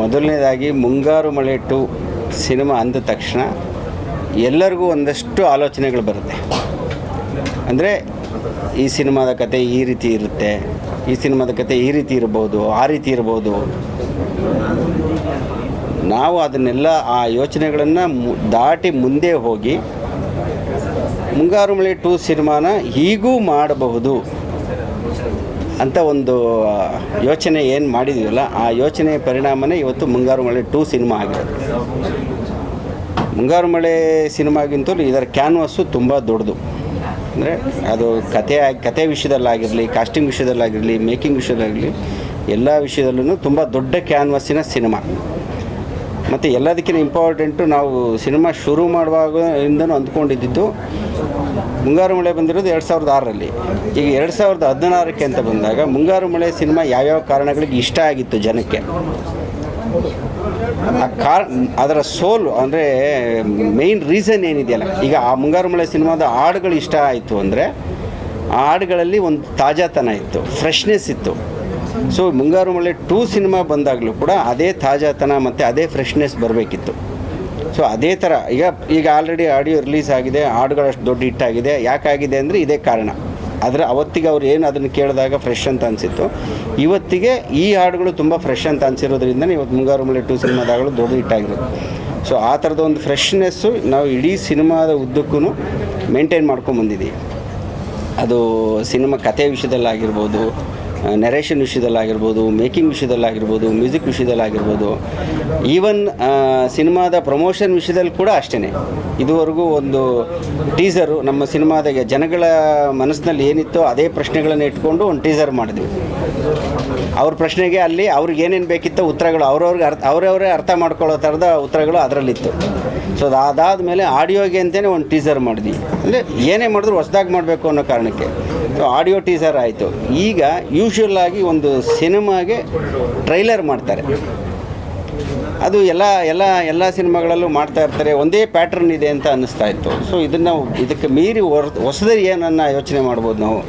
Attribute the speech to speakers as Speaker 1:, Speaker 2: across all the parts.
Speaker 1: ಮೊದಲನೇದಾಗಿ ಮುಂಗಾರು ಮಳೆ 2 ಸಿನಿಮಾ ಅಂದ ತಕ್ಷಣ ಎಲ್ಲರಿಗೂ ಒಂದಷ್ಟು ಆಲೋಚನೆಗಳು ಬರುತ್ತೆ. ಅಂದರೆ ಈ ಸಿನಿಮಾದ ಕತೆ ಈ ರೀತಿ ಇರುತ್ತೆ, ಈ ಸಿನಿಮಾದ ಕತೆ ಈ ರೀತಿ ಇರ್ಬೋದು, ಆ ರೀತಿ ಇರ್ಬೋದು. ನಾವು ಅದನ್ನೆಲ್ಲ ಆ ಯೋಚನೆಗಳನ್ನು ದಾಟಿ ಮುಂದೆ ಹೋಗಿ ಮುಂಗಾರು ಮಳೆ 2 ಸಿನಿಮಾನ ಹೀಗೂ ಮಾಡಬಹುದು ಅಂತ ಒಂದು ಯೋಚನೆ ಏನು ಮಾಡಿದ್ದೀವಲ್ಲ, ಆ ಯೋಚನೆಯ ಪರಿಣಾಮನೇ ಇವತ್ತು ಮುಂಗಾರು ಮಳೆ 2 ಸಿನಿಮಾ ಆಗಿರೋದು. ಮುಂಗಾರು ಮಳೆ ಸಿನಿಮಾಗಿಂತಲೂ ಇದರ ಕ್ಯಾನ್ವಾಸು ತುಂಬ ದೊಡ್ಡದು. ಅಂದರೆ ಅದು ಕತೆ ವಿಷಯದಲ್ಲಾಗಿರಲಿ, ಕಾಸ್ಟಿಂಗ್ ವಿಷಯದಲ್ಲಾಗಿರಲಿ, ಮೇಕಿಂಗ್ ವಿಷಯದಲ್ಲಾಗಿರಲಿ, ಎಲ್ಲ ವಿಷಯದಲ್ಲೂ ತುಂಬ ದೊಡ್ಡ ಕ್ಯಾನ್ವಾಸಿನ ಸಿನಿಮಾ. ಮತ್ತು ಎಲ್ಲದಕ್ಕಿಂತ ಇಂಪಾರ್ಟೆಂಟು, ನಾವು ಸಿನಿಮಾ ಶುರು ಮಾಡುವಾಗಿಂದನೂ ಅಂದ್ಕೊಂಡಿದ್ದು ಮುಂಗಾರು ಮಳೆ ಬಂದಿರೋದು 2006ರಲ್ಲಿ. ಈಗ 2016ಕ್ಕೆ ಅಂತ ಬಂದಾಗ ಮುಂಗಾರು ಮಳೆ ಸಿನಿಮಾ ಯಾವ್ಯಾವ ಕಾರಣಗಳಿಗೆ ಇಷ್ಟ ಆಗಿತ್ತು ಜನಕ್ಕೆ, ಅದರ ಸೋಲು ಅಂದರೆ ಮೇಯ್ನ್ ರೀಸನ್ ಏನಿದೆಯಲ್ಲ, ಈಗ ಆ ಮುಂಗಾರು ಮಳೆ ಸಿನಿಮಾದ ಹಾಡುಗಳು ಇಷ್ಟ ಆಯಿತು ಅಂದರೆ ಆ ಹಾಡುಗಳಲ್ಲಿ ಒಂದು ತಾಜಾತನ ಇತ್ತು, ಫ್ರೆಶ್ನೆಸ್ ಇತ್ತು. ಸೊ ಮುಂಗಾರು ಮಳೆ 2 ಸಿನಿಮಾ ಬಂದಾಗಲೂ ಕೂಡ ಅದೇ ತಾಜಾತನ ಮತ್ತು ಅದೇ ಫ್ರೆಶ್ನೆಸ್ ಬರಬೇಕಿತ್ತು. ಸೊ ಅದೇ ಥರ ಈಗ ಆಲ್ರೆಡಿ ಆಡಿಯೋ ರಿಲೀಸ್ ಆಗಿದೆ, ಹಾಡುಗಳಷ್ಟು ದೊಡ್ಡ ಹಿಟ್ಟಾಗಿದೆ. ಯಾಕಾಗಿದೆ ಅಂದರೆ ಇದೇ ಕಾರಣ. ಆದರೆ ಅವತ್ತಿಗೆ ಅವ್ರು ಏನು ಅದನ್ನು ಕೇಳಿದಾಗ ಫ್ರೆಶ್ ಅಂತ ಅನಿಸಿತ್ತು, ಇವತ್ತಿಗೆ ಈ ಹಾಡುಗಳು ತುಂಬ ಫ್ರೆಶ್ ಅಂತ ಅನಿಸಿರೋದ್ರಿಂದ ಇವತ್ತು ಮುಂಗಾರು ಮಳೆ 2 ಸಿನಿಮಾದಾಗಲೂ ದೊಡ್ಡ ಹಿಟ್ಟಾಗಿರೋದು. ಸೊ ಆ ಥರದ ಒಂದು ಫ್ರೆಶ್ನೆಸ್ಸು ನಾವು ಇಡೀ ಸಿನಿಮಾದ ಉದ್ದಕ್ಕೂ ಮೇಂಟೈನ್ ಮಾಡ್ಕೊಂಬಂದಿದ್ದೀವಿ. ಅದು ಸಿನಿಮಾ ಕಥೆ ವಿಷಯದಲ್ಲಾಗಿರ್ಬೋದು, ನೆರೇಷನ್ ವಿಷಯದಲ್ಲಾಗಿರ್ಬೋದು, ಮೇಕಿಂಗ್ ವಿಷಯದಲ್ಲಾಗಿರ್ಬೋದು, ಮ್ಯೂಸಿಕ್ ವಿಷಯದಲ್ಲಾಗಿರ್ಬೋದು, ಈವನ್ ಸಿನಿಮಾದ ಪ್ರಮೋಷನ್ ವಿಷಯದಲ್ಲಿ ಕೂಡ ಅಷ್ಟೇ. ಇದುವರೆಗೂ ಒಂದು ಟೀಸರು ನಮ್ಮ ಸಿನಿಮಾದ ಜನಗಳ ಮನಸ್ಸಿನಲ್ಲಿ ಏನಿತ್ತೋ ಅದೇ ಪ್ರಶ್ನೆಗಳನ್ನು ಇಟ್ಕೊಂಡು ಒಂದು ಟೀಸರ್ ಮಾಡಿದ್ವಿ. ಅವ್ರ ಪ್ರಶ್ನೆಗೆ ಅಲ್ಲಿ ಅವ್ರಿಗೆ ಏನೇನು ಬೇಕಿತ್ತೋ ಉತ್ತರಗಳು ಅವರವರೇ ಅರ್ಥ ಮಾಡ್ಕೊಳ್ಳೋ ಥರದ ಉತ್ತರಗಳು ಅದರಲ್ಲಿತ್ತು. ಸೊ ಅದಾದ ಮೇಲೆ ಆಡಿಯೋಗೆ ಅಂತಲೇ ಒಂದು ಟೀಸರ್ ಮಾಡಿದ್ವಿ. ಅಂದರೆ ಏನೇ ಮಾಡಿದ್ರು ಹೊಸದಾಗಿ ಮಾಡಬೇಕು ಅನ್ನೋ ಕಾರಣಕ್ಕೆ ಸೊ ಆಡಿಯೋ ಟೀಸರ್ ಆಯಿತು. ಈಗ ಯೂಶ್ವಲ್ ಆಗಿ ಒಂದು ಸಿನಿಮಾಗೆ ಟ್ರೈಲರ್ ಮಾಡ್ತಾರೆ. ಅದು ಎಲ್ಲ ಸಿನಿಮಾಗಳಲ್ಲೂ ಮಾಡ್ತಾ ಇರ್ತಾರೆ, ಒಂದೇ ಪ್ಯಾಟ್ರನ್ ಇದೆ ಅಂತ ಅನ್ನಿಸ್ತಾ ಇತ್ತು. ಸೊ ಇದಕ್ಕೆ ಮೀರಿ ಹೊಸದಾಗಿ ಏನನ್ನ ಯೋಚನೆ ಮಾಡ್ಬೋದು, ನಾವು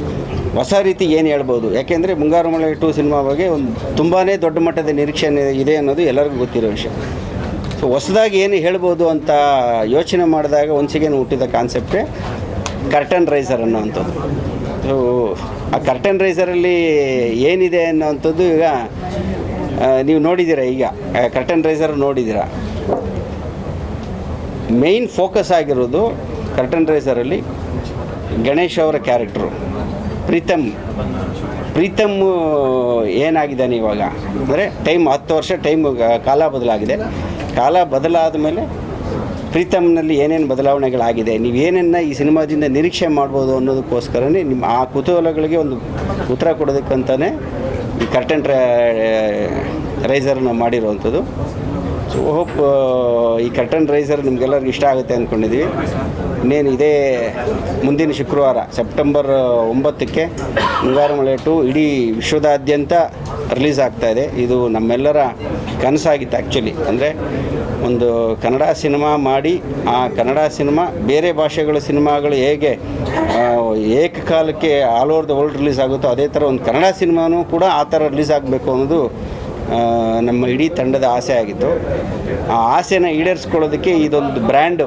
Speaker 1: ಹೊಸ ರೀತಿ ಏನು ಹೇಳ್ಬೋದು. ಯಾಕೆಂದರೆ ಮುಂಗಾರು ಮಳೆ 2 ಸಿನಿಮಾ ಬಗ್ಗೆ ಒಂದು ತುಂಬಾ ದೊಡ್ಡ ಮಟ್ಟದ ನಿರೀಕ್ಷೆ ಇದೆ ಅನ್ನೋದು ಎಲ್ಲರಿಗೂ ಗೊತ್ತಿರೋ ವಿಷಯ. ಸೊ ಹೊಸದಾಗಿ ಏನು ಹೇಳ್ಬೋದು ಅಂತ ಯೋಚನೆ ಮಾಡಿದಾಗ ಒಂದ್ಸಿಗೇನು ಹುಟ್ಟಿದ ಕಾನ್ಸೆಪ್ಟೇ ಕರ್ಟನ್ ರೈಸರ್ ಅನ್ನೋವಂಥದ್ದು. ಸೊ ಆ ಕರ್ಟನ್ ರೈಸರಲ್ಲಿ ಏನಿದೆ ಅನ್ನೋವಂಥದ್ದು ಈಗ ನೀವು ನೋಡಿದ್ದೀರ. ಈಗ ಕರ್ಟನ್ ರೈಸರ್ ನೋಡಿದ್ದೀರ. ಮೇಯ್ನ್ ಫೋಕಸ್ ಆಗಿರೋದು ಕರ್ಟನ್ ರೈಸರಲ್ಲಿ ಗಣೇಶ್ ಅವರ ಕ್ಯಾರೆಕ್ಟ್ರು ಪ್ರೀತಮ್ ಏನಾಗಿದ್ದಾನೆ ಇವಾಗ ಅಂದರೆ 10 ವರ್ಷ ಕಾಲ ಬದಲಾಗಿದೆ. ಕಾಲ ಬದಲಾದ ಮೇಲೆ ಪ್ರೀತಮ್ನಲ್ಲಿ ಏನೇನು ಬದಲಾವಣೆಗಳಾಗಿದೆ, ನೀವು ಏನನ್ನ ಈ ಸಿನಿಮಾದಿಂದ ನಿರೀಕ್ಷೆ ಮಾಡ್ಬೋದು ಅನ್ನೋದಕ್ಕೋಸ್ಕರನೇ ನಿಮ್ಮ ಆ ಕುತೂಹಲಗಳಿಗೆ ಒಂದು ಉತ್ತರ ಕೊಡೋದಕ್ಕಂತಲೇ ಈ ಕರ್ಟನ್ ರೈಸರ್ನ ಮಾಡಿರುವಂಥದ್ದು. ಸೊ ಹೋಪ್ ಈ ಕರ್ಟನ್ ರೈಸರ್ ನಿಮಗೆಲ್ಲರಿಗೂ ಇಷ್ಟ ಆಗುತ್ತೆ ಅಂದ್ಕೊಂಡಿದ್ದೀವಿ. ಇನ್ನೇನು ಇದೇ ಮುಂದಿನ ಶುಕ್ರವಾರ ಸೆಪ್ಟೆಂಬರ್ 9ಕ್ಕೆ ಮುಂಗಾರು ಮಳೆ 2 ಇಡೀ ವಿಶ್ವದಾದ್ಯಂತ ರಿಲೀಸ್ ಆಗ್ತಾಯಿದೆ. ಇದು ನಮ್ಮೆಲ್ಲರ ಕನಸಾಗಿತ್ತು ಆ್ಯಕ್ಚುಲಿ. ಅಂದರೆ ಒಂದು ಕನ್ನಡ ಸಿನಿಮಾ ಮಾಡಿ ಆ ಕನ್ನಡ ಸಿನಿಮಾ ಬೇರೆ ಭಾಷೆಗಳ ಸಿನಿಮಾಗಳು ಹೇಗೆ ಏಕಕಾಲಕ್ಕೆ all over the world release ಆಗುತ್ತೋ ಅದೇ ಥರ ಒಂದು ಕನ್ನಡ ಸಿನಿಮಾನೂ ಕೂಡ ಆ ಥರ ರಿಲೀಸ್ ಆಗಬೇಕು ಅನ್ನೋದು ನಮ್ಮ ಇಡೀ ತಂಡದ ಆಸೆ ಆಗಿತ್ತು. ಆ ಆಸೆನ ಈಡೇರಿಸ್ಕೊಳ್ಳೋದಕ್ಕೆ ಇದೊಂದು ಬ್ರ್ಯಾಂಡು,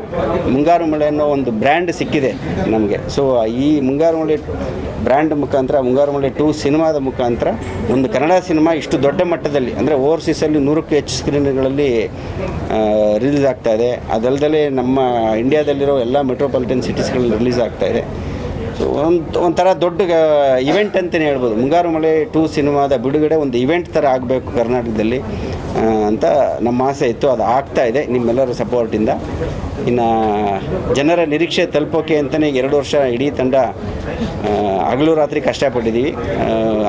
Speaker 1: ಮುಂಗಾರು ಮಳೆ ಅನ್ನೋ ಒಂದು ಬ್ರ್ಯಾಂಡ್ ಸಿಕ್ಕಿದೆ ನಮಗೆ. ಸೊ ಈ ಮುಂಗಾರು ಮಳೆ ಬ್ರ್ಯಾಂಡ್ ಮುಖಾಂತರ, ಮುಂಗಾರು ಮಳೆ 2 ಸಿನಿಮಾದ ಮುಖಾಂತರ ಒಂದು ಕನ್ನಡ ಸಿನಿಮಾ ಇಷ್ಟು ದೊಡ್ಡ ಮಟ್ಟದಲ್ಲಿ, ಅಂದರೆ ಓವರ್ಸೀಸಲ್ಲಿ 100ಕ್ಕೂ ಹೆಚ್ಚು ಸ್ಕ್ರೀನ್ಗಳಲ್ಲಿ ರಿಲೀಸ್ ಆಗ್ತಾಯಿದೆ. ಅದಲ್ಲದೆ ನಮ್ಮ ಇಂಡಿಯಾದಲ್ಲಿರೋ ಎಲ್ಲ ಮೆಟ್ರೋಪಾಲಿಟನ್ ಸಿಟೀಸ್ಗಳಲ್ಲಿ ರಿಲೀಸ್ ಆಗ್ತಾಯಿದೆ. ಸೊ ಒಂಥರ ದೊಡ್ಡ ಇವೆಂಟ್ ಅಂತಲೇ ಹೇಳ್ಬೋದು. ಮುಂಗಾರು ಮಳೆ 2 ಸಿನಿಮಾದ ಬಿಡುಗಡೆ ಒಂದು ಇವೆಂಟ್ ಥರ ಆಗಬೇಕು ಕರ್ನಾಟಕದಲ್ಲಿ ಅಂತ ನಮ್ಮ ಆಸೆ ಇತ್ತು. ಅದು ಆಗ್ತಾಯಿದೆ ನಿಮ್ಮೆಲ್ಲರ ಸಪೋರ್ಟಿಂದ. ಇನ್ನು ಜನರ ನಿರೀಕ್ಷೆ ತಲುಪೋಕೆ ಅಂತಲೇ 2 ವರ್ಷ ಇಡೀ ತಂಡ ಹಗಲು ರಾತ್ರಿ ಕಷ್ಟಪಟ್ಟಿದ್ದೀವಿ.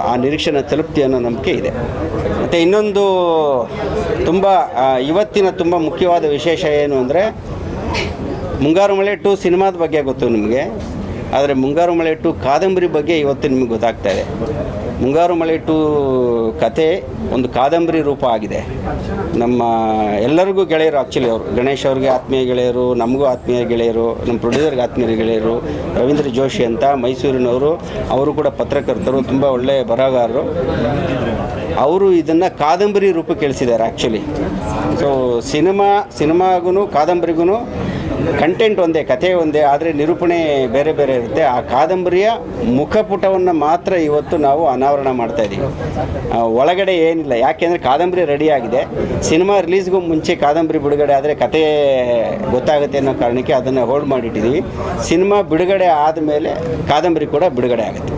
Speaker 1: ಆ ನಿರೀಕ್ಷೆನ ತಲುಪ್ತೀವಿ ಅನ್ನೋ ನಂಬಿಕೆ ಇದೆ. ಮತ್ತು ಇನ್ನೊಂದು ಇವತ್ತಿನ ತುಂಬ ಮುಖ್ಯವಾದ ವಿಶೇಷ ಏನು ಅಂದರೆ, ಮುಂಗಾರು ಮಳೆ 2 ಸಿನಿಮಾದ ಬಗ್ಗೆ ಗೊತ್ತು ನಿಮಗೆ, ಆದರೆ ಮುಂಗಾರು ಮಳೆ 2 ಕಾದಂಬರಿ ಬಗ್ಗೆ ಇವತ್ತು ನಿಮಗೆ ಗೊತ್ತಾಗ್ತಾ ಇದೆ. ಮುಂಗಾರು ಮಳೆ 2 ಕತೆ ಒಂದು ಕಾದಂಬರಿ ರೂಪ ಆಗಿದೆ. ನಮ್ಮ ಎಲ್ಲರಿಗೂ ಗೆಳೆಯರು, ಆ್ಯಕ್ಚುಲಿ ಅವರು ಗಣೇಶ್ ಅವ್ರಿಗೆ ಆತ್ಮೀಯ ಗೆಳೆಯರು, ನಮಗೂ ಆತ್ಮೀಯ ಗೆಳೆಯರು, ನಮ್ಮ ಪ್ರೊಡ್ಯೂಸರ್ಗೆ ಆತ್ಮೀಯ ಗೆಳೆಯರು ರವೀಂದ್ರ ಜೋಶಿ ಅಂತ ಮೈಸೂರಿನವರು. ಅವರು ಕೂಡ ಪತ್ರಕರ್ತರು, ತುಂಬ ಒಳ್ಳೆಯ ಬರಹಗಾರರು. ಅವರು ಇದನ್ನು ಕಾದಂಬರಿ ರೂಪಕ್ಕೆ ಇಳಿಸಿದ್ದಾರೆ ಆ್ಯಕ್ಚುಲಿ. ಸೊ ಸಿನಿಮಾಗೂ ಕಾದಂಬರಿಗೂ ಕಂಟೆಂಟ್ ಒಂದೇ, ಕಥೆ ಒಂದೇ, ಆದರೆ ನಿರೂಪಣೆ ಬೇರೆ ಬೇರೆ ಇರುತ್ತೆ. ಆ ಕಾದಂಬರಿಯ ಮುಖಪುಟವನ್ನು ಮಾತ್ರ ಇವತ್ತು ನಾವು ಅನಾವರಣ ಮಾಡ್ತಾಯಿದ್ದೀವಿ. ಒಳಗಡೆ ಏನಿಲ್ಲ, ಯಾಕೆಂದರೆ ಕಾದಂಬರಿ ರೆಡಿಯಾಗಿದೆ. ಸಿನಿಮಾ ರಿಲೀಸ್ಗೂ ಮುಂಚೆ ಕಾದಂಬರಿ ಬಿಡುಗಡೆ ಆದರೆ ಕತೆ ಗೊತ್ತಾಗುತ್ತೆ ಅನ್ನೋ ಕಾರಣಕ್ಕೆ ಅದನ್ನು ಹೋಲ್ಡ್ ಮಾಡಿಟ್ಟಿದ್ದೀವಿ. ಸಿನಿಮಾ ಬಿಡುಗಡೆ ಆದಮೇಲೆ ಕಾದಂಬರಿ ಕೂಡ ಬಿಡುಗಡೆ ಆಗುತ್ತೆ.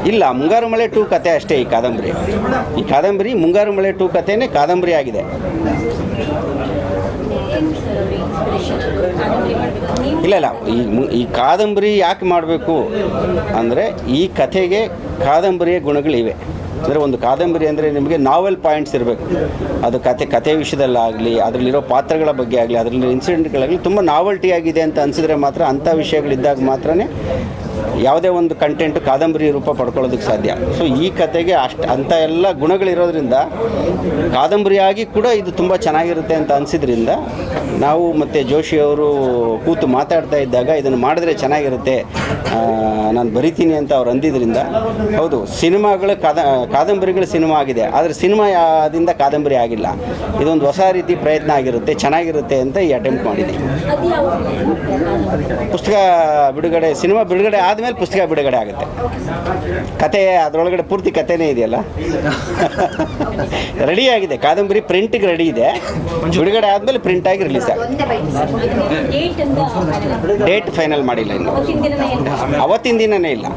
Speaker 1: ಇಲ್ಲ, ಮುಂಗಾರು ಮಳೆ 2 ಕತೆ ಅಷ್ಟೇ ಈ ಕಾದಂಬರಿ ಮುಂಗಾರು ಮಳೆ 2 ಕತೆನೇ ಕಾದಂಬರಿ ಆಗಿದೆ. ಇಲ್ಲ ಈ ಕಾದಂಬರಿ ಯಾಕೆ ಮಾಡಬೇಕು ಅಂದರೆ ಈ ಕಥೆಗೆ ಕಾದಂಬರಿಯ ಗುಣಗಳಿವೆ. ಅಂದರೆ ಒಂದು ಕಾದಂಬರಿ ಅಂದರೆ ನಿಮಗೆ ನಾವೆಲ್ ಪಾಯಿಂಟ್ಸ್ ಇರಬೇಕು. ಅದು ಕತೆ ವಿಷಯದಲ್ಲಾಗಲಿ, ಅದರಲ್ಲಿರೋ ಪಾತ್ರಗಳ ಬಗ್ಗೆ ಆಗಲಿ, ಅದರಲ್ಲಿರೋ ಇನ್ಸಿಡೆಂಟ್ಗಳಾಗಲಿ ತುಂಬ ನಾವೆಲ್ಟಿ ಆಗಿದೆ ಅಂತ ಅನಿಸಿದ್ರೆ ಮಾತ್ರ, ಅಂಥ ವಿಷಯಗಳಿದ್ದಾಗ ಮಾತ್ರನೇ ಯಾವುದೇ ಒಂದು ಕಂಟೆಂಟು ಕಾದಂಬರಿ ರೂಪ ಪಡ್ಕೊಳ್ಳೋದಕ್ಕೆ ಸಾಧ್ಯ. ಸೊ ಈ ಕತೆಗೆ ಅಂಥ ಎಲ್ಲ ಗುಣಗಳಿರೋದ್ರಿಂದ ಕಾದಂಬರಿಯಾಗಿ ಕೂಡ ಇದು ತುಂಬ ಚೆನ್ನಾಗಿರುತ್ತೆ ಅಂತ ಅನಿಸಿದ್ರಿಂದ ನಾವು ಮತ್ತು ಜೋಶಿಯವರು ಕೂತು ಮಾತಾಡ್ತಾ ಇದ್ದಾಗ ಇದನ್ನು ಮಾಡಿದ್ರೆ ಚೆನ್ನಾಗಿರುತ್ತೆ, ನಾನು ಬರಿತೀನಿ ಅಂತ ಅವ್ರು ಅಂದಿದ್ದರಿಂದ, ಹೌದು ಸಿನಿಮಾಗಳು ಕಾದಂಬರಿಗಳು ಸಿನಿಮಾ ಆಗಿದೆ, ಆದರೆ ಸಿನಿಮಾದಿಂದ ಕಾದಂಬರಿ ಆಗಿಲ್ಲ. ಇದೊಂದು ಹೊಸ ರೀತಿ ಪ್ರಯತ್ನ ಆಗಿರುತ್ತೆ, ಚೆನ್ನಾಗಿರುತ್ತೆ ಅಂತ ಈ ಅಟೆಂಪ್ಟ್ ಮಾಡಿದ್ದೀವಿ. ಪುಸ್ತಕ ಬಿಡುಗಡೆ, ಸಿನಿಮಾ ಬಿಡುಗಡೆ ಆದಮೇಲೆ ಪುಸ್ತಕ ಬಿಡುಗಡೆ ಆಗುತ್ತೆ. ಕತೆ ಅದರೊಳಗಡೆ ಪೂರ್ತಿ ಕತೆನೇ ಇದೆಯಲ್ಲ, ರೆಡಿ ಆಗಿದೆ. ಕಾದಂಬರಿ ಪ್ರಿಂಟಿಗೆ ರೆಡಿ ಇದೆ, ಬಿಡುಗಡೆ ಆದಮೇಲೆ ಪ್ರಿಂಟಾಗಿ ರಿಲೀಸ್ ಆಗುತ್ತೆ. ಡೇಟ್ ಫೈನಲ್ ಮಾಡಿಲ್ಲ ಇನ್ನು, ಅವತ್ತಿನ ದಿನನೇ ಇಲ್ಲ.